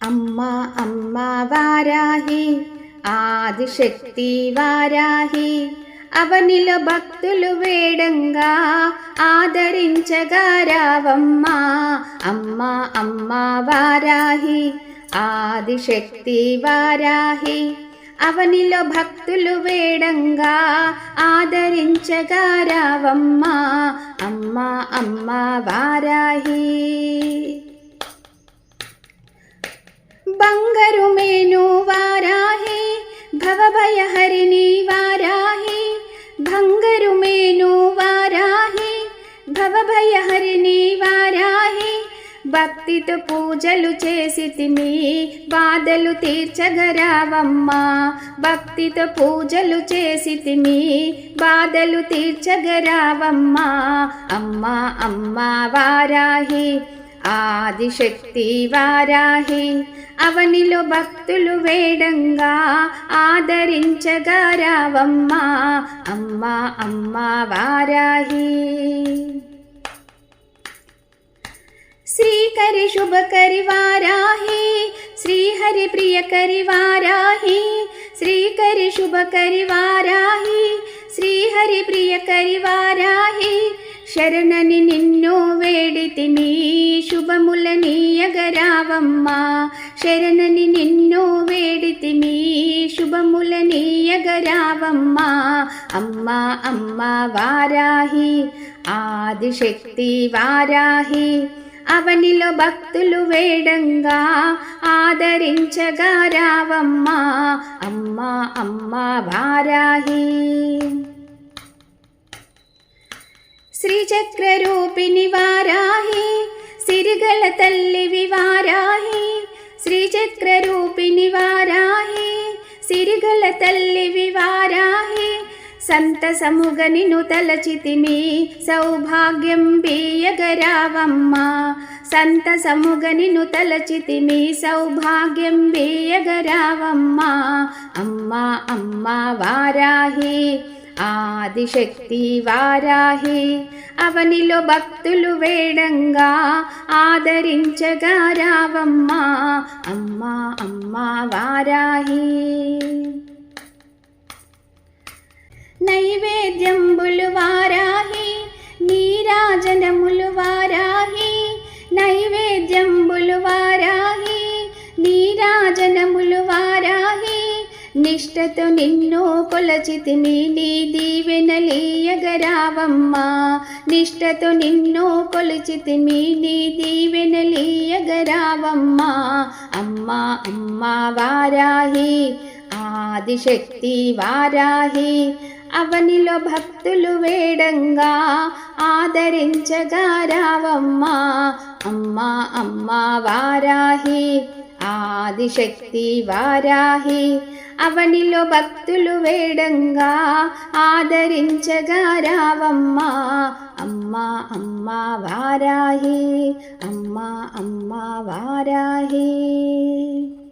అమ్మా అమ్మా వారాహి ఆదిశక్తి వారాహి అవనిలో భక్తులు వేడంగా ఆదరించగా రావమ్మా. అమ్మా అమ్మా వారాహి ఆదిశక్తి వారాహి అవనిలో భక్తులు వేడంగా ఆదరించగా రావమ్మా. అమ్మా అమ్మా వారాహి బంగారు మేను వారాహి భవభయహరిణి వారాహి బంగారు మేను వారాహి భవభయహరిణి వారాహి భక్తితో పూజలు చేసితిమి బాధలు తీర్చగరావమ్మా. భక్తితో పూజలు చేసితిమి బాధలు తీర్చగరావమ్మా. అమ్మా అమ్మా వారాహి ఆదిశక్తి వారాహి అవనిలో భక్తులు వేడంగా ఆదరించగా రావమ్మా. అమ్మా అమ్మా వారాహి శ్రీకరి శుభకరి వారాహి శ్రీహరి ప్రియకరి వారాహి శ్రీకరి శుభకరి వారాహి శ్రీహరి ప్రియకరి వారాహి శరణని నిన్ను వేడితిని శుభములనీయగరావమ్మా. శరణని నిన్ను వేడితిని శుభములనీయగరావమ్మా. అమ్మా అమ్మా వారాహి ఆదిశక్తి వారాహి అవనిలో భక్తులు వేడంగా ఆదరించగా రావమ్మా. అమ్మా అమ్మా వారాహి శ్రీచక్ర రూపిణి వారాహి సిరిగల తల్లివి వారాహి శ్రీచక్ర రూపిణి వారాహి సిరిగల తల్లివి వారాహి సంతసముగా నిన్ను తలచితిమి సౌభాగ్యం బీయగరావమ్మా. సంతసముగా నిన్ను తలచితిమి సౌభాగ్యం బీయగరావమ్మా. అమ్మా అమ్మా వారాహి ఆదిశక్తి వారాహి అవనిలో భక్తులు వేడంగా ఆదరించగా రావమ్మా. అమ్మా అమ్మా వారాహి నైవేద్యంబులు వారాహి నీరాజనములు వారాహి నైవేద్యంబులు వారాహి నీరాజనములు వారాహి నిష్టతో నిన్ను కొలచితిని నీ దీవెనలీయగరావమ్మా. నిష్టతో నిన్ను కొలచితిని నీ దీవెనలీయగరావమ్మా. అమ్మా అమ్మా వారాహి ఆదిశక్తి వారాహి అవనిలో భక్తులు వేడంగా ఆదరించగా రావమ్మా. అమ్మా అమ్మా వారాహి ఆదిశక్తి వారాహి అవనిలో భక్తులు వేడంగా ఆదరించగా రావమ్మా. అమ్మా అమ్మా వారాహి అమ్మా అమ్మా వారాహి.